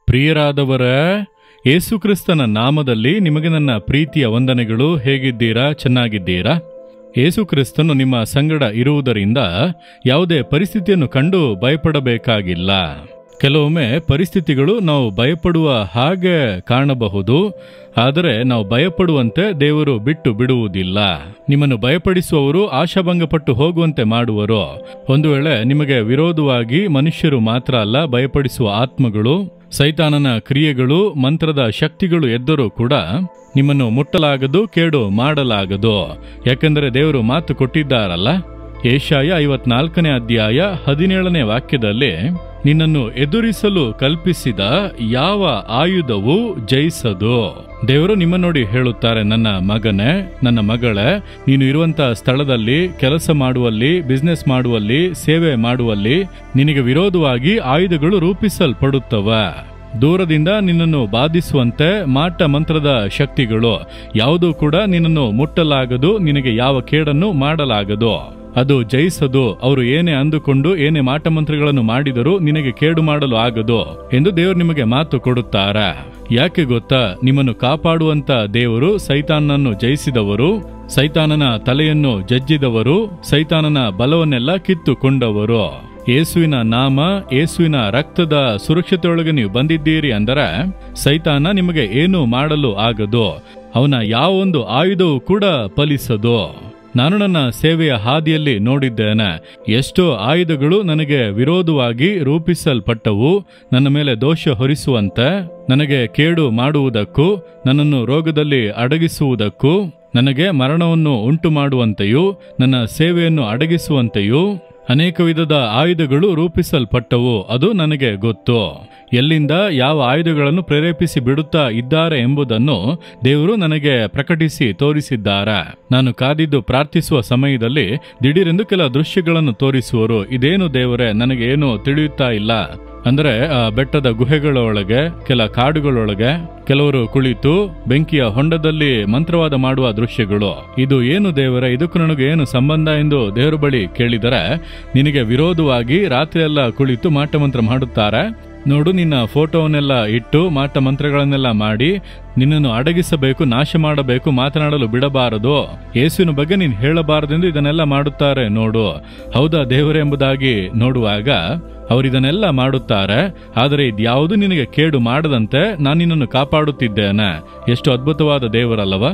ಪ್ರಿಯರಾದವರ, ಯೇಸುಕ್ರಿಸ್ತನ ನಾಮದಲ್ಲಿ ನಿಮಗೆ ನನ್ನ ಪ್ರೀತಿಯ ವಂದನೆಗಳು. ಹೇಗಿದ್ದೀರಾ? ಚೆನ್ನಾಗಿದ್ದೀರಾ? ಯೇಸುಕ್ರಿಸ್ತನು ನಿಮ್ಮ ಸಂಗಡ ಇರುವುದರಿಂದ ಯಾವುದೇ ಪರಿಸ್ಥಿತಿಯನ್ನು ಕಂಡು ಭಯಪಡಬೇಕಾಗಿಲ್ಲ. ಕೆಲವೊಮ್ಮೆ ಪರಿಸ್ಥಿತಿಗಳು ನಾವು ಭಯಪಡುವ ಹಾಗೆ ಕಾಣಬಹುದು, ಆದರೆ ನಾವು ಭಯಪಡುವಂತೆ ದೇವರು ಬಿಟ್ಟು ಬಿಡುವುದಿಲ್ಲ. ನಿಮ್ಮನ್ನು ಭಯಪಡಿಸುವವರು ಆಶಾಭಂಗಪಟ್ಟು ಹೋಗುವಂತೆ ಮಾಡುವರು. ಒಂದು ವೇಳೆ ನಿಮಗೆ ವಿರೋಧವಾಗಿ ಮನುಷ್ಯರು ಮಾತ್ರ ಅಲ್ಲ, ಭಯಪಡಿಸುವ ಆತ್ಮಗಳು, ಸೈತಾನನ ಕ್ರಿಯೆಗಳು, ಮಂತ್ರದ ಶಕ್ತಿಗಳು ಎದ್ದರೂ ಕೂಡ ನಿಮ್ಮನ್ನು ಮುಟ್ಟಲಾಗದು, ಕೇಡು ಮಾಡಲಾಗದು. ಯಾಕೆಂದರೆ ದೇವರು ಮಾತು ಕೊಟ್ಟಿದ್ದಾರಲ್ಲ. ಯೆಶಾಯ 54ನೇ ಅಧ್ಯಾಯ 17ನೇ ವಾಕ್ಯದಲ್ಲಿ, ನಿನ್ನನ್ನು ಎದುರಿಸಲು ಕಲ್ಪಿಸಿದ ಯಾವ ಆಯುಧವೂ ಜಯಿಸದು. ದೇವರು ನಿಮ್ಮ ನೋಡಿ ಹೇಳುತ್ತಾರೆ, ನನ್ನ ಮಗನೇ, ನನ್ನ ಮಗಳೇ, ನೀನು ಇರುವಂತಹ ಸ್ಥಳದಲ್ಲಿ, ಕೆಲಸ ಮಾಡುವಲ್ಲಿ, ಬಿಸ್ನೆಸ್ ಮಾಡುವಲ್ಲಿ, ಸೇವೆ ಮಾಡುವಲ್ಲಿ ನಿನಗೆ ವಿರೋಧವಾಗಿ ಆಯುಧಗಳು ರೂಪಿಸಲ್ಪಡುತ್ತವೆ. ದೂರದಿಂದ ನಿನ್ನನ್ನು ಬಾಧಿಸುವಂತೆ ಮಾಟ ಮಂತ್ರದ ಶಕ್ತಿಗಳು ಯಾವುದೂ ಕೂಡ ನಿನ್ನನ್ನು ಮುಟ್ಟಲಾಗದು, ನಿನಗೆ ಯಾವ ಕೇಡನ್ನು ಮಾಡಲಾಗದು. ಅದು ಜಯಿಸದು. ಅವರು ಏನೇ ಅಂದುಕೊಂಡು ಏನೇ ಮಾಟಮಂತ್ರಗಳನ್ನು ಮಾಡಿದರೂ ನಿನಗೆ ಕೇಡು ಮಾಡಲು ಆಗದು ಎಂದು ದೇವರು ನಿಮಗೆ ಮಾತು ಕೊಡುತ್ತಾರೆ. ಯಾಕೆ ಗೊತ್ತಾ? ನಿಮ್ಮನ್ನು ಕಾಪಾಡುವಂತ ದೇವರು ಸೈತಾನನನ್ನು ಜಯಿಸಿದವರು, ಸೈತಾನನ ತಲೆಯನ್ನು ಜಜ್ಜಿದವರು, ಸೈತಾನನ ಬಲವನ್ನೆಲ್ಲ ಕಿತ್ತುಕೊಂಡವರು. ಯೇಸುವಿನ ನಾಮ, ಯೇಸುವಿನ ರಕ್ತದ ಸುರಕ್ಷತೆಯೊಳಗೆ ನೀವು ಬಂದಿದ್ದೀರಿ ಅಂದರೆ ಸೈತಾನ ನಿಮಗೆ ಏನು ಮಾಡಲು ಆಗದು. ಅವನ ಯಾವೊಂದು ಆಯುಧವೂ ಕೂಡ ಫಲಿಸದು. ನಾನು ನನ್ನ ಸೇವೆಯ ಹಾದಿಯಲ್ಲಿ ನೋಡಿದ್ದೇನೆ, ಎಷ್ಟೋ ಆಯುಧಗಳು ನನಗೆ ವಿರೋಧವಾಗಿ ರೂಪಿಸಲ್ಪಟ್ಟವು. ನನ್ನ ಮೇಲೆ ದೋಷ ಹೊರಿಸುವಂತೆ, ನನಗೆ ಕೇಡು ಮಾಡುವುದಕ್ಕೂ, ನನ್ನನ್ನು ರೋಗದಲ್ಲಿ ಅಡಗಿಸುವುದಕ್ಕೂ, ನನಗೆ ಮರಣವನ್ನು ಉಂಟು ಮಾಡುವಂತೆಯೂ, ನನ್ನ ಸೇವೆಯನ್ನು ಅಡಗಿಸುವಂತೆಯೂ ಅನೇಕ ವಿಧದ ಆಯುಧಗಳು ರೂಪಿಸಲ್ಪಟ್ಟವು. ಅದು ನನಗೆ ಗೊತ್ತು. ಎಲ್ಲಿಂದ ಯಾವ ಆಯುಧಗಳನ್ನು ಪ್ರೇರೇಪಿಸಿ ಬಿಡುತ್ತಾ ಇದ್ದಾರೆ ಎಂಬುದನ್ನು ದೇವರು ನನಗೆ ಪ್ರಕಟಿಸಿ ತೋರಿಸಿದ್ದಾರೆ. ನಾನು ಕಾದಿದ್ದು ಪ್ರಾರ್ಥಿಸುವ ಸಮಯದಲ್ಲಿ ದಿಢೀರೆಂದು ಕೆಲ ದೃಶ್ಯಗಳನ್ನು ತೋರಿಸುವರು. ಇದೇನು ದೇವರೇ, ನನಗೆ ಏನು ತಿಳಿಯುತ್ತಾ ಇಲ್ಲ. ಅಂದರೆ ಬೆಟ್ಟದ ಗುಹೆಗಳೊಳಗೆ, ಕೆಲ ಕಾಡುಗಳೊಳಗೆ ಕೆಲವರು ಕುಳಿತು ಬೆಂಕಿಯ ಹೊಂಡದಲ್ಲಿ ಮಂತ್ರವಾದ ಮಾಡುವ ದೃಶ್ಯಗಳು. ಇದು ಏನು ದೇವರೇ, ಇದಕ್ಕೂ ನನಗೆ ಏನು ಸಂಬಂಧ ಎಂದು ದೇವರ ಬಳಿ ಕೇಳಿದರೆ, ನಿನಗೆ ವಿರೋಧವಾಗಿ ರಾತ್ರಿಯೆಲ್ಲ ಕುಳಿತು ಮಾಟಮಂತ್ರ ಮಾಡುತ್ತಾರೆ. ನೋಡು, ನಿನ್ನ ಫೋಟೋವನ್ನೆಲ್ಲ ಇಟ್ಟು ಮಾಟ ಮಂತ್ರಗಳನ್ನೆಲ್ಲ ಮಾಡಿ ನಿನ್ನನ್ನು ಅಡಗಿಸಬೇಕು, ನಾಶ ಮಾಡಬೇಕು, ಮಾತನಾಡಲು ಬಿಡಬಾರದು, ಯೇಸುವಿನ ಬಗ್ಗೆ ನೀನು ಹೇಳಬಾರದೆಂದು ಇದನ್ನೆಲ್ಲ ಮಾಡುತ್ತಾರೆ. ನೋಡು, ಹೌದಾ ದೇವರೇ ಎಂಬುದಾಗಿ ನೋಡುವಾಗ ಅವರಿದನ್ನೆಲ್ಲ ಮಾಡುತ್ತಾರೆ. ಆದರೆ ಇದ್ಯಾವುದು ನಿನಗೆ ಕೇಡು ಮಾಡದಂತೆ ನಾನು ನಿನ್ನನ್ನು ಕಾಪಾಡುತ್ತಿದ್ದೇನೆ. ಎಷ್ಟು ಅದ್ಭುತವಾದ ದೇವರಲ್ಲವ.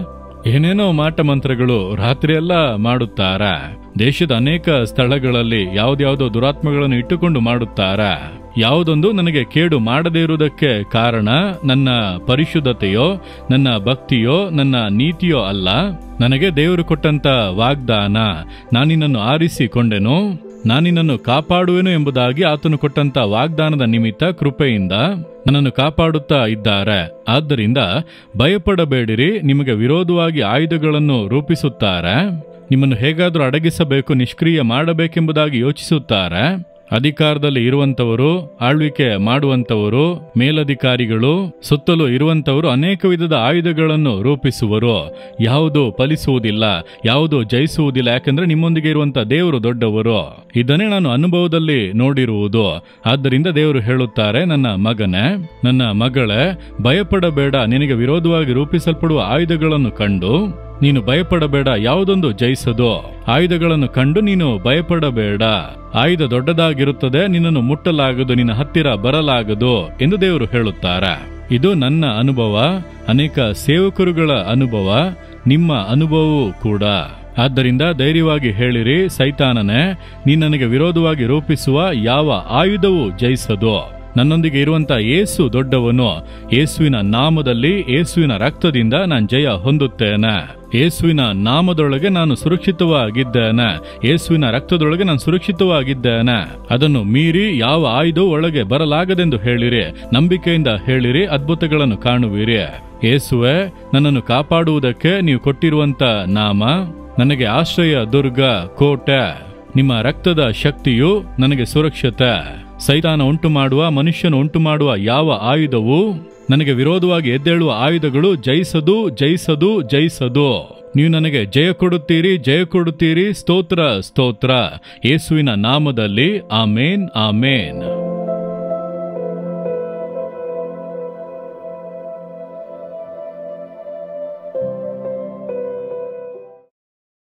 ಏನೇನೋ ಮಾಟ ಮಂತ್ರಗಳು ರಾತ್ರಿಯೆಲ್ಲ ಮಾಡುತ್ತಾರೆ. ದೇಶದ ಅನೇಕ ಸ್ಥಳಗಳಲ್ಲಿ ಯಾವುದ್ಯಾವುದೋ ದುರಾತ್ಮಗಳನ್ನು ಇಟ್ಟುಕೊಂಡು ಮಾಡುತ್ತಾರೆ. ಯಾವುದೊಂದು ನನಗೆ ಕೇಡು ಮಾಡದೇ ಇರುವುದಕ್ಕೆ ಕಾರಣ ನನ್ನ ಪರಿಶುದ್ಧತೆಯೋ, ನನ್ನ ಭಕ್ತಿಯೋ, ನನ್ನ ನೀತಿಯೋ ಅಲ್ಲ. ನನಗೆ ದೇವರು ಕೊಟ್ಟಂತ ವಾಗ್ದಾನ, ನಾನಿನ್ನನ್ನು ಆರಿಸಿಕೊಂಡೆನು, ನಾನಿನ್ನನ್ನು ಕಾಪಾಡುವೆನು ಎಂಬುದಾಗಿ ಆತನು ಕೊಟ್ಟಂತ ವಾಗ್ದಾನದ ನಿಮಿತ್ತ ಕೃಪೆಯಿಂದ ನನ್ನನ್ನು ಕಾಪಾಡುತ್ತಾ ಇದ್ದಾರೆ. ಆದ್ದರಿಂದ ಭಯಪಡಬೇಡಿರಿ. ನಿಮಗೆ ವಿರೋಧವಾಗಿ ಆಯುಧಗಳನ್ನು ರೂಪಿಸುತ್ತಾರೆ. ನಿಮ್ಮನ್ನು ಹೇಗಾದರೂ ಅಡಗಿಸಬೇಕು, ನಿಷ್ಕ್ರಿಯ ಮಾಡಬೇಕೆಂಬುದಾಗಿ ಯೋಚಿಸುತ್ತಾರೆ. ಅಧಿಕಾರದಲ್ಲಿ ಇರುವಂತವರು, ಆಳ್ವಿಕೆ ಮಾಡುವಂತವರು, ಮೇಲಧಿಕಾರಿಗಳು, ಸುತ್ತಲೂ ಇರುವಂತವರು ಅನೇಕ ವಿಧದ ಆಯುಧಗಳನ್ನು ರೂಪಿಸುವರು. ಯಾವುದು ಫಲಿಸುವುದಿಲ್ಲ, ಯಾವುದು ಜಯಿಸುವುದಿಲ್ಲ. ಯಾಕೆಂದ್ರೆ ನಿಮ್ಮೊಂದಿಗೆ ಇರುವಂತ ದೇವರು ದೊಡ್ಡವರು. ಇದನ್ನೇ ನಾನು ಅನುಭವದಲ್ಲಿ ನೋಡಿರುವುದು. ಆದ್ದರಿಂದ ದೇವರು ಹೇಳುತ್ತಾರೆ, ನನ್ನ ಮಗನೇ, ನನ್ನ ಮಗಳೇ, ಭಯಪಡಬೇಡ. ನಿನಗೆ ವಿರೋಧವಾಗಿ ರೂಪಿಸಲ್ಪಡುವ ಆಯುಧಗಳನ್ನು ಕಂಡು ನೀನು ಭಯಪಡಬೇಡ. ಯಾವುದೊಂದು ಜಯಿಸದು. ಆಯುಧಗಳನ್ನು ಕಂಡು ನೀನು ಭಯಪಡಬೇಡ. ಆಯುಧ ದೊಡ್ಡದಾಗಿರುತ್ತದೆ, ನಿನ್ನನ್ನು ಮುಟ್ಟಲಾಗದು, ನಿನ್ನ ಹತ್ತಿರ ಬರಲಾಗದು ಎಂದು ದೇವರು ಹೇಳುತ್ತಾರೆ. ಇದು ನನ್ನ ಅನುಭವ, ಅನೇಕ ಸೇವಕರುಗಳ ಅನುಭವ, ನಿಮ್ಮ ಅನುಭವವೂ ಕೂಡ. ಆದ್ದರಿಂದ ಧೈರ್ಯವಾಗಿ ಹೇಳಿರಿ, ಸೈತಾನನೇ, ನೀನು ನನಗೆ ವಿರೋಧವಾಗಿ ರೂಪಿಸುವ ಯಾವ ಆಯುಧವೂ ಜಯಿಸದು. ನನ್ನೊಂದಿಗೆ ಇರುವಂತ ಯೇಸು ದೊಡ್ಡವನು. ಯೇಸುವಿನ ನಾಮದಲ್ಲಿ, ಯೇಸುವಿನ ರಕ್ತದಿಂದ ನಾನು ಜಯ ಹೊಂದುತ್ತೇನೆ. ಯೇಸುವಿನ ನಾಮದೊಳಗೆ ನಾನು ಸುರಕ್ಷಿತವಾಗಿದ್ದೇನೆ. ಯೇಸುವಿನ ರಕ್ತದೊಳಗೆ ನಾನು ಸುರಕ್ಷಿತವಾಗಿದ್ದೇನೆ. ಅದನ್ನು ಮೀರಿ ಯಾವ ಆಯುಧವೂ ಒಳಗೆ ಬರಲಾಗದೆಂದು ಹೇಳಿರಿ. ನಂಬಿಕೆಯಿಂದ ಹೇಳಿರಿ, ಅದ್ಭುತಗಳನ್ನು ಕಾಣುವಿರಿ. ಯೇಸುವೆ, ನನ್ನನ್ನು ಕಾಪಾಡುವುದಕ್ಕೆ ನೀವು ಕೊಟ್ಟಿರುವಂತ ನಾಮ ನನಗೆ ಆಶ್ರಯ, ದುರ್ಗ, ಕೋಟೆ. ನಿಮ್ಮ ರಕ್ತದ ಶಕ್ತಿಯು ನನಗೆ ಸುರಕ್ಷತೆ. ಸೈತಾನ ಉಂಟು ಮಾಡುವ, ಮನುಷ್ಯನು ಉಂಟು ಮಾಡುವ ಯಾವ ಆಯುಧವು, ನನಗೆ ವಿರೋಧವಾಗಿ ಎದ್ದೇಳುವ ಆಯುಧಗಳು ಜಯಿಸದು, ಜಯಿಸದು, ಜಯಿಸದು. ನೀವು ನನಗೆ ಜಯ ಕೊಡುತ್ತೀರಿ, ಜಯ ಕೊಡುತ್ತೀರಿ. ಸ್ತೋತ್ರ ಸ್ತೋತ್ರ. ಯೇಸುವಿನ ನಾಮದಲ್ಲಿ ಆಮೇನ್, ಆಮೇನ್.